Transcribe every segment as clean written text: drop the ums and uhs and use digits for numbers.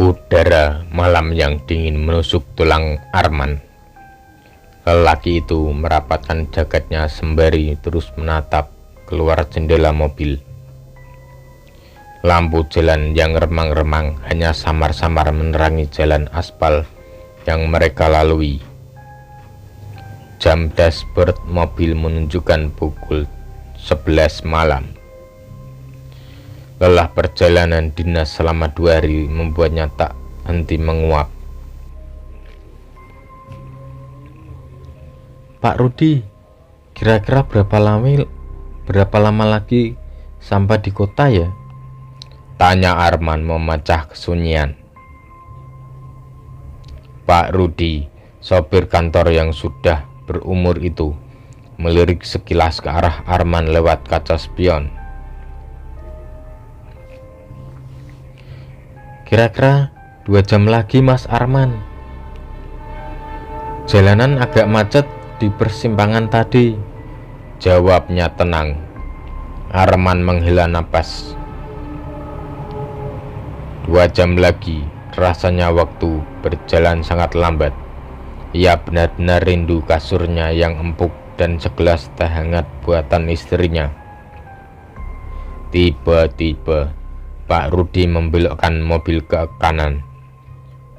Udara malam yang dingin menusuk tulang Arman. Lelaki itu merapatkan jaketnya sembari terus menatap keluar jendela mobil. Lampu jalan yang remang-remang hanya samar-samar menerangi jalan aspal yang mereka lalui. Jam dashboard mobil menunjukkan pukul 11 malam. Lelah perjalanan dinas selama 2 hari membuatnya tak henti menguap. Pak Rudi, kira-kira berapa lama lagi sampai di kota ya? Tanya Arman memecah kesunyian. Pak Rudi, sopir kantor yang sudah berumur itu, melirik sekilas ke arah Arman lewat kaca spion. Kira-kira 2 jam lagi Mas Arman. Jalanan agak macet di persimpangan tadi, jawabnya tenang. Arman menghela napas. 2 jam lagi, rasanya waktu berjalan sangat lambat. Ia benar-benar rindu kasurnya yang empuk dan segelas teh hangat buatan istrinya. Tiba-tiba Pak Rudi membelokkan mobil ke kanan,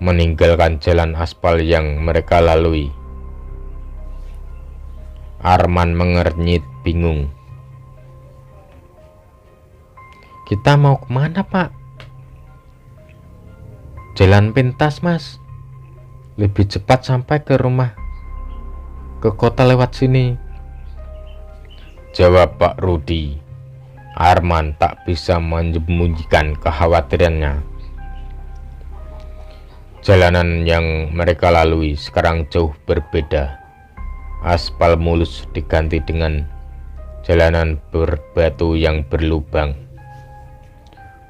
meninggalkan jalan aspal yang mereka lalui. Arman mengernyit bingung. Kita mau kemana Pak? Jalan pintas Mas, lebih cepat sampai ke kota lewat sini, jawab Pak Rudi. Arman tak bisa menyembunyikan kekhawatirannya. Jalanan yang mereka lalui sekarang jauh berbeda. Aspal mulus diganti dengan jalanan berbatu yang berlubang.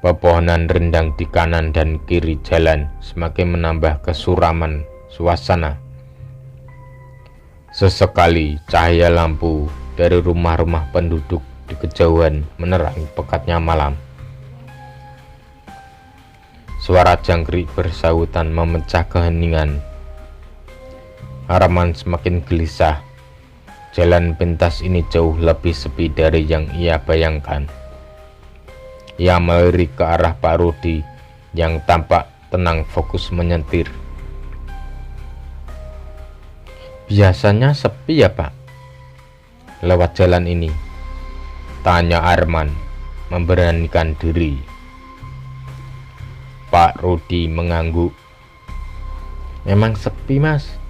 Pepohonan rindang di kanan dan kiri jalan semakin menambah kesuraman suasana. Sesekali cahaya lampu dari rumah-rumah penduduk di kejauhan menerangi pekatnya malam. Suara jangkrik bersahutan memecah keheningan. Arman semakin gelisah. Jalan pintas ini jauh lebih sepi dari yang ia bayangkan. Ia melirik ke arah Pak Rudi yang tampak tenang fokus menyetir. Biasanya sepi ya Pak lewat jalan ini? Tanya Arman memberanikan diri. Pak Rudi mengangguk. Memang sepi Mas,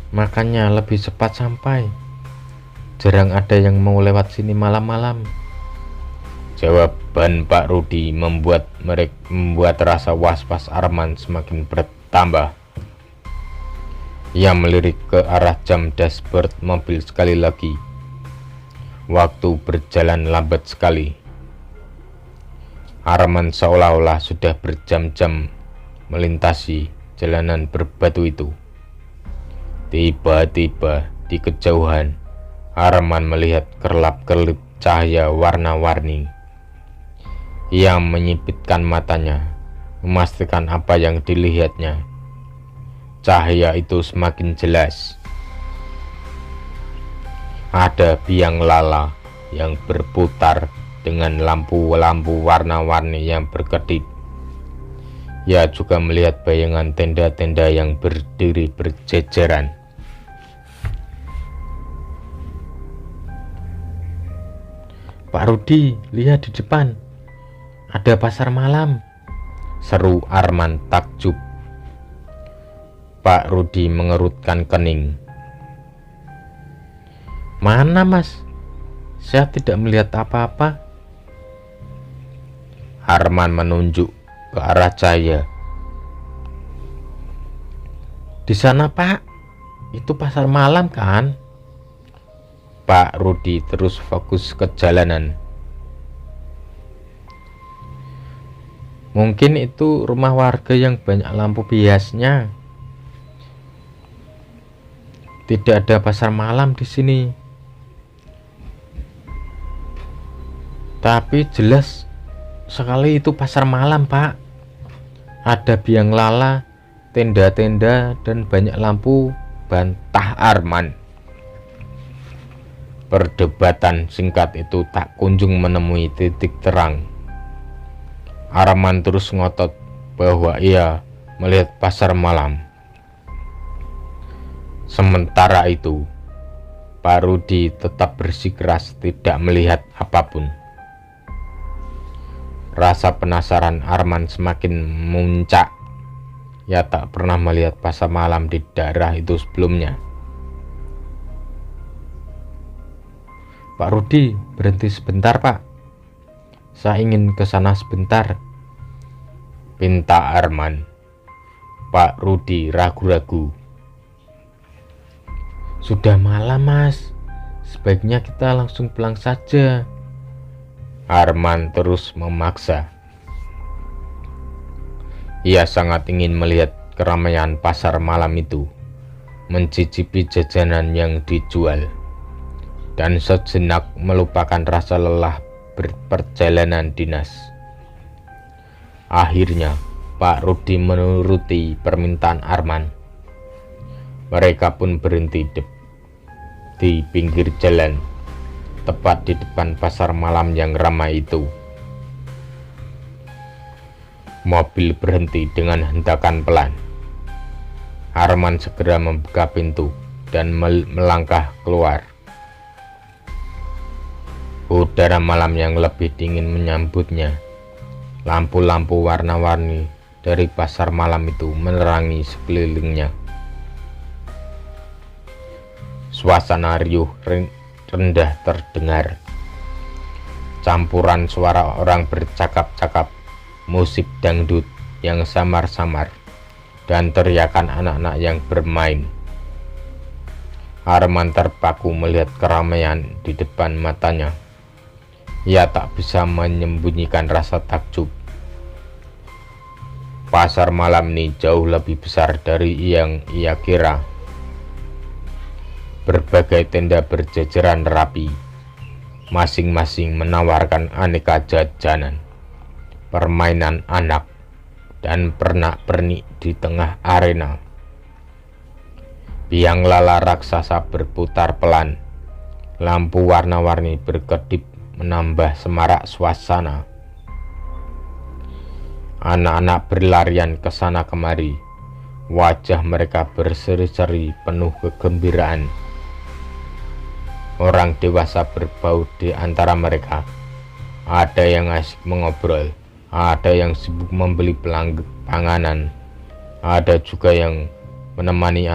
makanya lebih cepat sampai. Jarang ada yang mau lewat sini malam-malam. Jawaban Pak Rudi membuat rasa was-was Arman semakin bertambah. Ia melirik ke arah jam dashboard mobil sekali lagi. Waktu berjalan lambat sekali. Arman seolah-olah sudah berjam-jam melintasi jalanan berbatu itu. Tiba-tiba di kejauhan, Arman melihat kerlap-kerlip cahaya warna-warni. Ia menyipitkan matanya, memastikan apa yang dilihatnya. Cahaya itu semakin jelas. Ada biang lala yang berputar dengan lampu-lampu warna-warni yang berkedip. Ia juga melihat bayangan tenda-tenda yang berdiri berjejeran. Pak Rudi, lihat di depan. Ada pasar malam, seru Arman takjub. Pak Rudi mengerutkan kening. Mana Mas? Saya tidak melihat apa-apa. Arman menunjuk ke arah cahaya. Di sana Pak, itu pasar malam kan? Pak Rudi terus fokus ke jalanan. Mungkin itu rumah warga yang banyak lampu biasnya. Tidak ada pasar malam di sini. Tapi jelas sekali itu pasar malam Pak. Ada biang lala, tenda-tenda, dan banyak lampu, bantah Arman. Perdebatan singkat itu tak kunjung menemui titik terang. Arman terus ngotot bahwa ia melihat pasar malam. Sementara itu, Pak Rudi tetap bersikeras tidak melihat apapun. Rasa penasaran Arman semakin memuncak. Ia tak pernah melihat pasar malam di daerah itu sebelumnya. Pak Rudi, berhenti sebentar, Pak. Saya ingin ke sana sebentar, pinta Arman. Pak Rudi ragu-ragu. Sudah malam, Mas. Sebaiknya kita langsung pulang saja. Arman terus memaksa. Ia sangat ingin melihat keramaian pasar malam itu, mencicipi jajanan yang dijual, dan sejenak melupakan rasa lelah berperjalanan dinas. Akhirnya Pak Rudi menuruti permintaan Arman. Mereka pun berhenti di pinggir jalan, tepat di depan pasar malam yang ramai itu. Mobil berhenti dengan hentakan pelan. Arman segera membuka pintu dan melangkah keluar. Udara malam yang lebih dingin menyambutnya. Lampu-lampu warna-warni dari pasar malam itu menerangi sekelilingnya. Suasana riuh rendah terdengar. Campuran suara orang bercakap-cakap, musik dangdut yang samar-samar, dan teriakan anak-anak yang bermain. Arman terpaku melihat keramaian di depan matanya. Ia tak bisa menyembunyikan rasa takjub. Pasar malam ini jauh lebih besar dari yang ia kira. Berbagai tenda berjajaran rapi, masing-masing menawarkan aneka jajanan, permainan anak, dan pernak-pernik di tengah arena. Biang lala raksasa berputar pelan. Lampu warna-warni berkedip menambah semarak suasana. Anak-anak berlarian ke sana kemari. Wajah mereka berseri-seri penuh kegembiraan. Orang dewasa berbau di antara mereka. Ada yang asik mengobrol, ada yang sibuk membeli panganan, ada juga yang menemani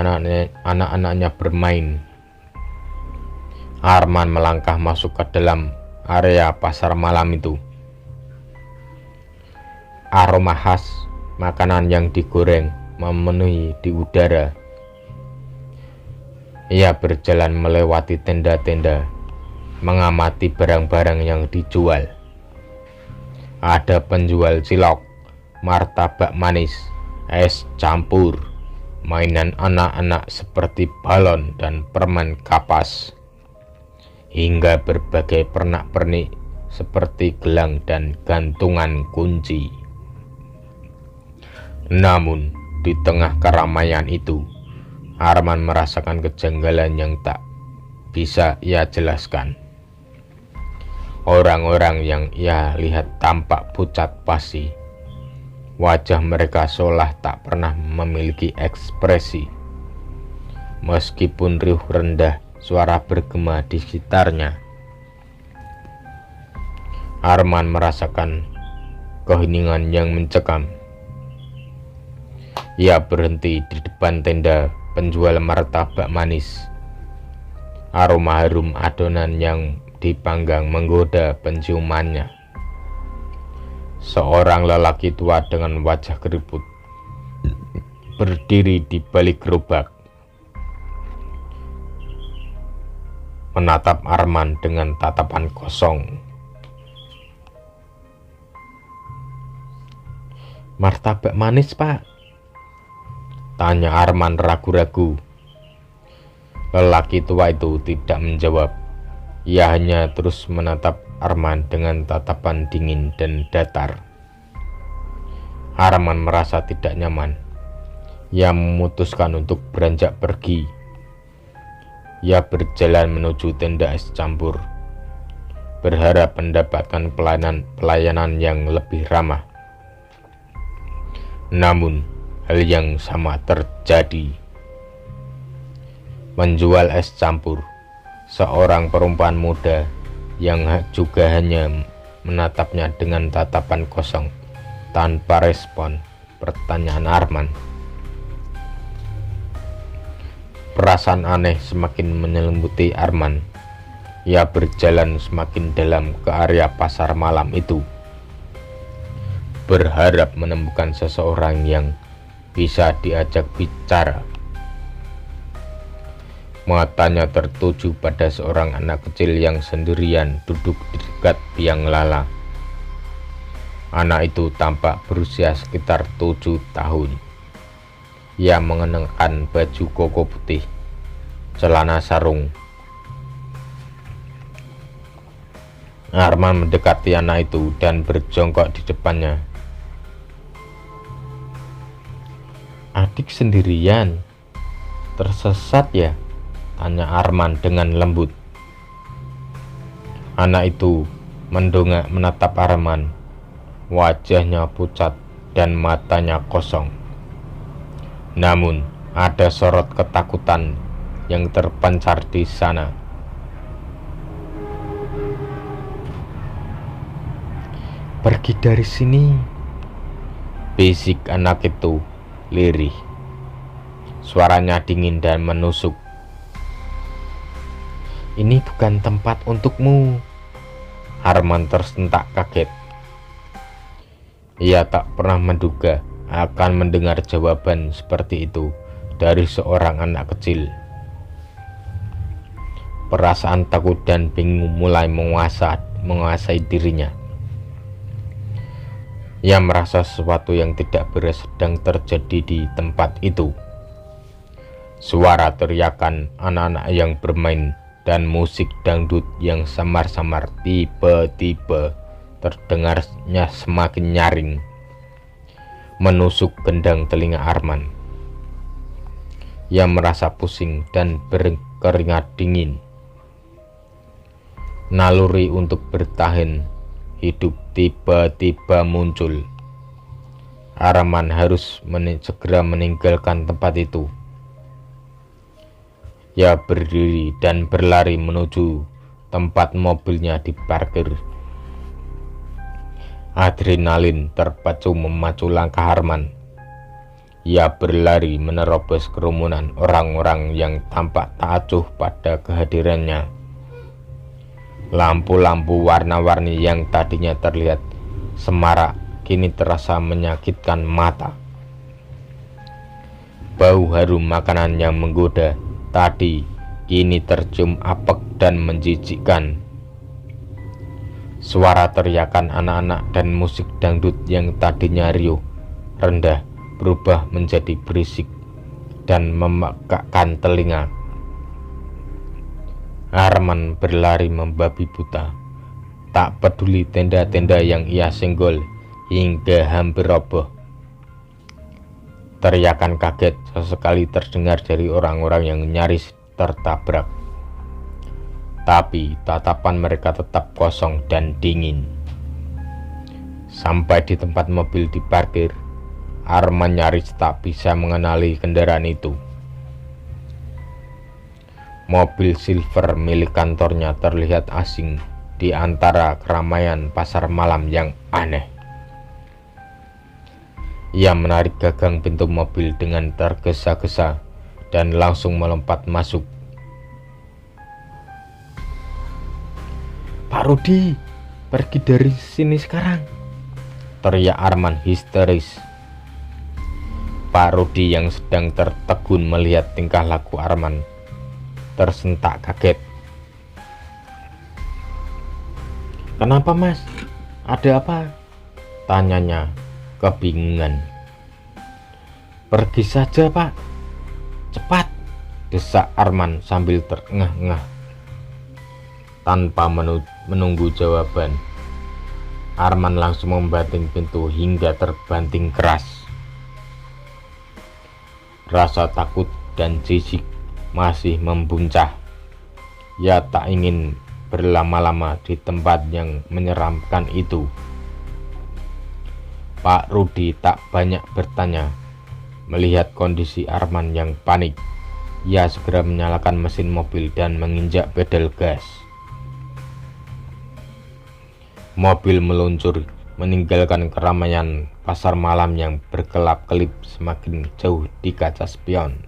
anak-anaknya bermain. Arman melangkah masuk ke dalam area pasar malam itu. Aroma khas makanan yang digoreng memenuhi di udara. Ia berjalan melewati tenda-tenda, mengamati barang-barang yang dijual. Ada penjual cilok, martabak manis, es campur, mainan anak-anak seperti balon dan permen kapas, hingga berbagai pernak-pernik seperti gelang dan gantungan kunci. Namun, di tengah keramaian itu, Arman merasakan kejanggalan yang tak bisa ia jelaskan. Orang-orang yang ia lihat tampak pucat pasi. Wajah mereka seolah tak pernah memiliki ekspresi. Meskipun riuh rendah, suara bergema di sekitarnya. Arman merasakan keheningan yang mencekam. Ia berhenti di depan tenda penjual martabak manis. Aroma harum adonan yang dipanggang menggoda penciumannya. Seorang lelaki tua dengan wajah keriput berdiri di balik gerobak, menatap Arman dengan tatapan kosong. "Martabak manis, Pak?" tanya Arman ragu-ragu. Lelaki tua itu tidak menjawab. Ia hanya terus menatap Arman dengan tatapan dingin dan datar. Arman merasa tidak nyaman. Ia memutuskan untuk beranjak pergi. Ia berjalan menuju tenda es campur, berharap mendapatkan pelayanan yang lebih ramah. Namun, hal yang sama terjadi. Menjual es campur, seorang perempuan muda yang juga hanya menatapnya dengan tatapan kosong tanpa respon pertanyaan Arman. Perasaan aneh semakin menyelimuti Arman. Ia berjalan semakin dalam ke area pasar malam itu, berharap menemukan seseorang yang bisa diajak bicara. Matanya tertuju pada seorang anak kecil yang sendirian duduk di dekat biang lala. Anak itu tampak berusia sekitar 7 tahun. Ia mengenakan baju koko putih, celana sarung. Arman mendekati anak itu dan berjongkok di depannya. "Adik sendirian? Tersesat ya?" tanya Arman dengan lembut. Anak itu mendongak menatap Arman. Wajahnya pucat dan matanya kosong. Namun ada sorot ketakutan yang terpancar di sana. "Pergi dari sini," bisik anak itu lirih. Suaranya dingin dan menusuk. "Ini bukan tempat untukmu." Arman tersentak kaget. Ia tak pernah menduga akan mendengar jawaban seperti itu dari seorang anak kecil. Perasaan takut dan bingung mulai menguasai dirinya. Ia merasa sesuatu yang tidak beres sedang terjadi di tempat itu. Suara teriakan anak-anak yang bermain dan musik dangdut yang samar-samar tiba-tiba terdengarnya semakin nyaring, menusuk gendang telinga Arman. Ia merasa pusing dan berkeringat dingin. Naluri untuk bertahan hidup tiba-tiba muncul. Arman harus segera meninggalkan tempat itu. Ia berdiri dan berlari menuju tempat mobilnya diparkir. Adrenalin terpacu memacu langkah Arman. Ia berlari menerobos kerumunan orang-orang yang tampak tak acuh pada kehadirannya. Lampu-lampu warna-warni yang tadinya terlihat semarak kini terasa menyakitkan mata. Bau harum makanan yang menggoda tadi kini tercium apek dan menjijikkan. Suara teriakan anak-anak dan musik dangdut yang tadinya riuh rendah berubah menjadi berisik dan memekakkan telinga. Arman berlari membabi buta, tak peduli tenda-tenda yang ia senggol hingga hampir roboh. Teriakan kaget sesekali terdengar dari orang-orang yang nyaris tertabrak. Tapi tatapan mereka tetap kosong dan dingin. Sampai di tempat mobil diparkir, Arman nyaris tak bisa mengenali kendaraan itu. Mobil silver milik kantornya terlihat asing di antara keramaian pasar malam yang aneh. Ia menarik gagang pintu mobil dengan tergesa-gesa dan langsung melompat masuk. "Pak Rudi, pergi dari sini sekarang!" teriak Arman histeris. Pak Rudi yang sedang tertegun melihat tingkah laku Arman tersentak kaget. "Kenapa, Mas? Ada apa?" tanyanya kebingungan. "Pergi saja, Pak. Cepat!" desak Arman sambil terengah-engah. Tanpa menunggu jawaban, Arman langsung membanting pintu hingga terbanting keras. Rasa takut dan jijik masih membuncah. Ia tak ingin berlama-lama di tempat yang menyeramkan itu. Pak Rudi tak banyak bertanya. Melihat kondisi Arman yang panik, ia segera menyalakan mesin mobil dan menginjak pedal gas. Mobil meluncur, meninggalkan keramaian pasar malam yang berkelap-kelip semakin jauh di kaca spion.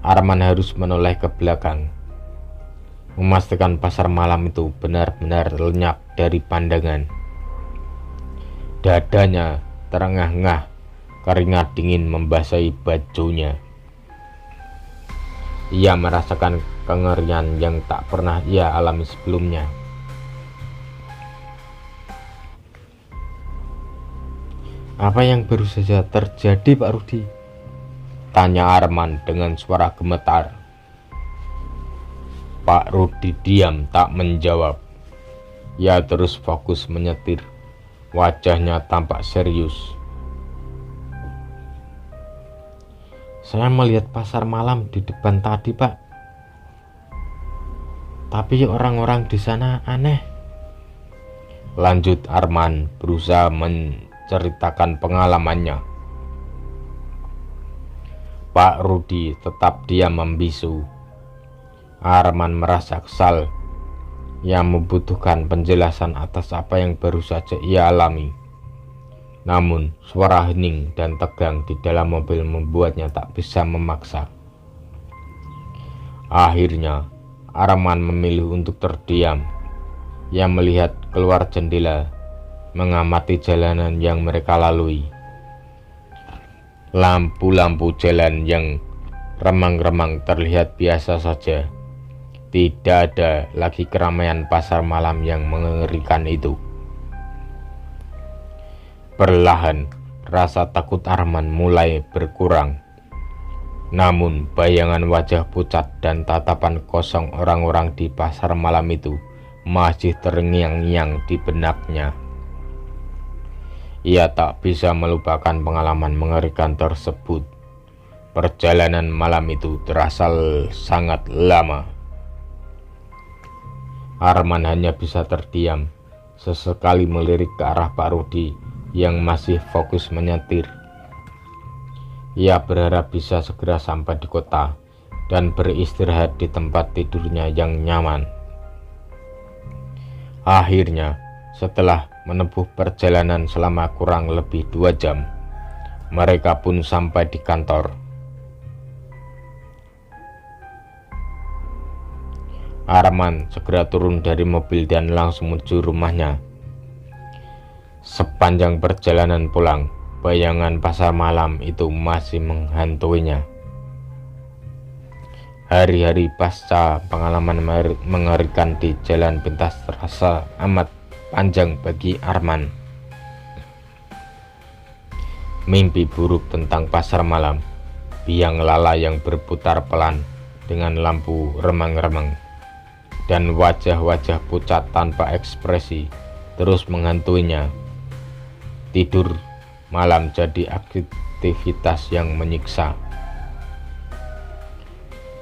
Arman harus menoleh ke belakang, memastikan pasar malam itu benar-benar lenyap dari pandangan. Dadanya terengah-engah, keringat dingin membasahi bajunya. Ia merasakan kengerian yang tak pernah ia alami sebelumnya. Apa yang baru saja terjadi, Pak Rudi? Tanya Arman dengan suara gemetar. Pak Rudi diam tak menjawab. Ia terus fokus menyetir. Wajahnya tampak serius. Saya melihat pasar malam di depan tadi, Pak. Tapi orang-orang di sana aneh. Lanjut Arman berusaha menceritakan pengalamannya. Pak Rudi tetap diam membisu. Arman merasa kesal. Ia membutuhkan penjelasan atas apa yang baru saja ia alami. Namun suara hening dan tegang di dalam mobil membuatnya tak bisa memaksa. Akhirnya Arman memilih untuk terdiam. Ia melihat keluar jendela, mengamati jalanan yang mereka lalui. Lampu-lampu jalan yang remang-remang terlihat biasa saja. Tidak ada lagi keramaian pasar malam yang mengerikan itu. Perlahan, rasa takut Arman mulai berkurang. Namun, bayangan wajah pucat dan tatapan kosong orang-orang di pasar malam itu masih terngiang-ngiang di benaknya. Ia tak bisa melupakan pengalaman mengerikan tersebut. Perjalanan malam itu terasa sangat lama. Arman hanya bisa terdiam, sesekali melirik ke arah Pak Rudi yang masih fokus menyetir. Ia berharap bisa segera sampai di kota dan beristirahat di tempat tidurnya yang nyaman. Akhirnya, setelah menempuh perjalanan selama kurang lebih 2 jam, mereka pun sampai di kantor. Arman segera turun dari mobil dan langsung menuju rumahnya. Sepanjang perjalanan pulang, bayangan pasar malam itu masih menghantuinya. Hari-hari pasca pengalaman mengerikan di jalan pintas terasa amat panjang bagi Arman. Mimpi buruk tentang pasar malam, biang lala yang berputar pelan dengan lampu remang-remang, dan wajah-wajah pucat tanpa ekspresi terus menghantuinya. Tidur malam jadi aktivitas yang menyiksa.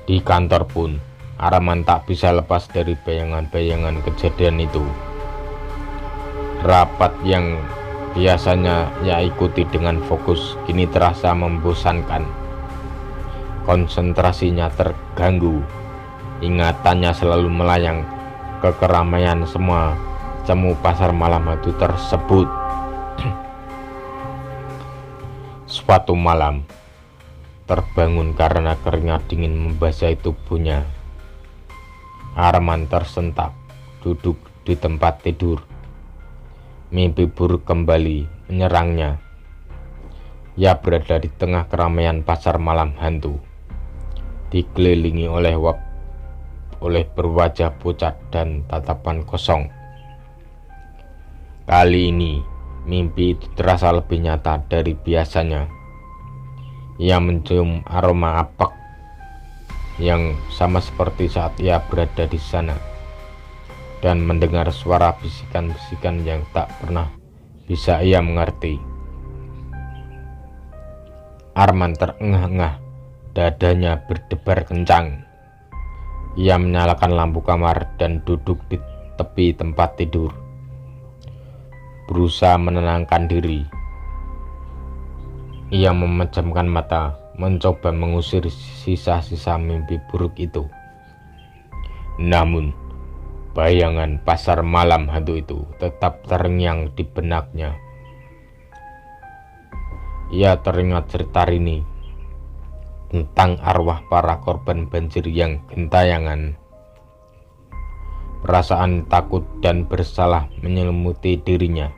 Di kantor pun, Arman tak bisa lepas dari bayangan-bayangan kejadian itu. Rapat yang biasanya ia ikuti dengan fokus kini terasa membosankan. Konsentrasinya terganggu. Ingatannya selalu melayang ke keramaian semua cemu pasar malam itu tersebut. Suatu malam, terbangun karena keringat dingin membasahi tubuhnya. Arman tersentak, duduk di tempat tidur. Mimpi buruk kembali menyerangnya. Ia berada di tengah keramaian pasar malam hantu, dikelilingi oleh berwajah pucat dan tatapan kosong. Kali ini mimpi itu terasa lebih nyata dari biasanya. Ia mencium aroma apek yang sama seperti saat ia berada di sana. dan mendengar suara bisikan-bisikan yang tak pernah bisa ia mengerti. Arman terengah-engah, dadanya berdebar kencang. Ia menyalakan lampu kamar dan duduk di tepi tempat tidur, berusaha menenangkan diri. Ia memejamkan mata, mencoba mengusir sisa-sisa mimpi buruk itu. Namun, bayangan pasar malam hantu itu tetap terngiang di benaknya. Ia teringat cerita Rini tentang arwah para korban banjir yang gentayangan. Perasaan takut dan bersalah menyelimuti dirinya.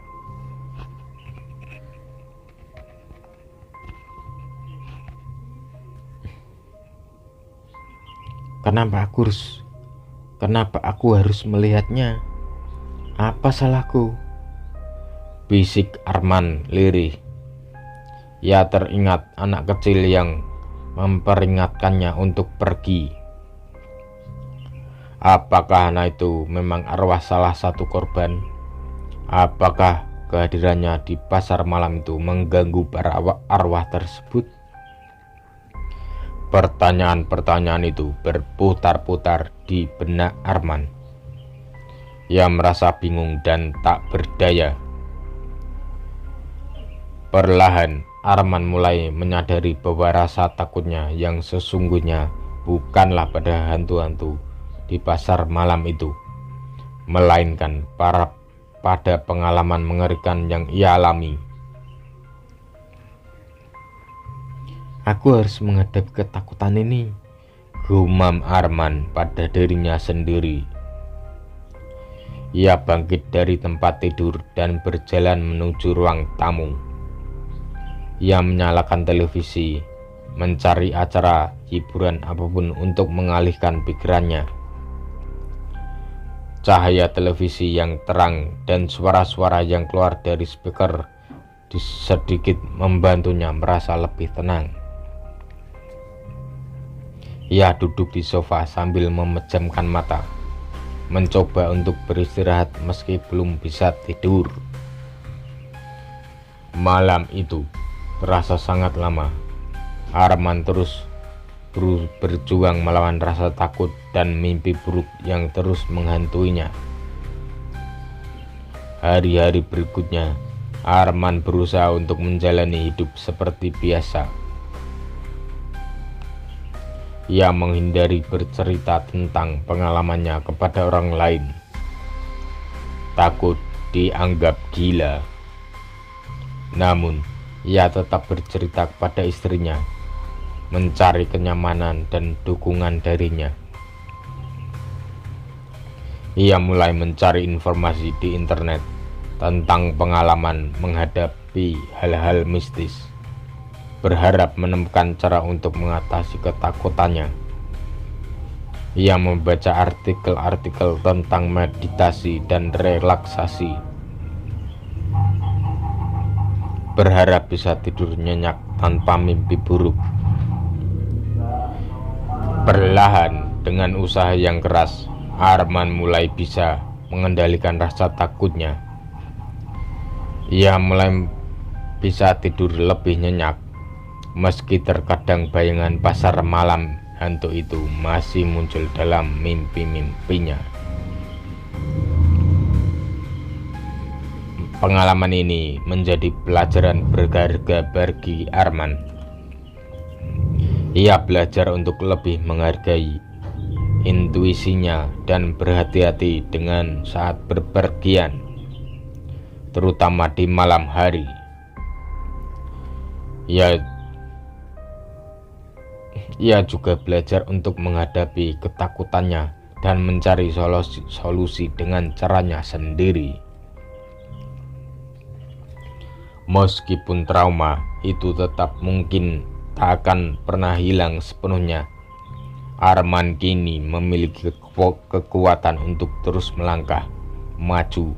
Kenapa aku harus melihatnya? Apa salahku? Bisik Arman lirih. Ia teringat anak kecil yang memperingatkannya untuk pergi. Apakah anak itu memang arwah salah satu korban? Apakah kehadirannya di pasar malam itu mengganggu para arwah tersebut? Pertanyaan-pertanyaan itu berputar-putar di benak Arman. Ia merasa bingung dan tak berdaya. Perlahan Arman mulai menyadari bahwa rasa takutnya yang sesungguhnya bukanlah pada hantu-hantu di pasar malam itu, melainkan pada pengalaman mengerikan yang ia alami. Aku harus menghadapi ketakutan ini, gumam Arman pada dirinya sendiri. Ia bangkit dari tempat tidur dan berjalan menuju ruang tamu. Ia menyalakan televisi, mencari acara hiburan apapun untuk mengalihkan pikirannya. Cahaya televisi yang terang dan suara-suara yang keluar dari speaker sedikit membantunya merasa lebih tenang. Ia duduk di sofa sambil memejamkan mata, mencoba untuk beristirahat meski belum bisa tidur. Malam itu terasa sangat lama. Arman terus berjuang melawan rasa takut dan mimpi buruk yang terus menghantuinya. Hari-hari berikutnya, Arman berusaha untuk menjalani hidup seperti biasa. Ia menghindari bercerita tentang pengalamannya kepada orang lain, takut dianggap gila. Namun, ia tetap bercerita kepada istrinya, mencari kenyamanan dan dukungan darinya. Ia mulai mencari informasi di internet tentang pengalaman menghadapi hal-hal mistis, berharap menemukan cara untuk mengatasi ketakutannya. Ia membaca artikel-artikel tentang meditasi dan relaksasi, berharap bisa tidur nyenyak tanpa mimpi buruk. Perlahan, dengan usaha yang keras, Arman mulai bisa mengendalikan rasa takutnya. Ia mulai bisa tidur lebih nyenyak, meski terkadang bayangan pasar malam hantu itu masih muncul dalam mimpi-mimpinya. Pengalaman ini menjadi pelajaran berharga bagi Arman. Ia belajar untuk lebih menghargai intuisinya dan berhati-hati dengan saat berpergian, terutama di malam hari. Ia juga belajar untuk menghadapi ketakutannya dan mencari solusi dengan caranya sendiri. Meskipun trauma itu tetap mungkin tak akan pernah hilang sepenuhnya, Arman kini memiliki kekuatan untuk terus melangkah maju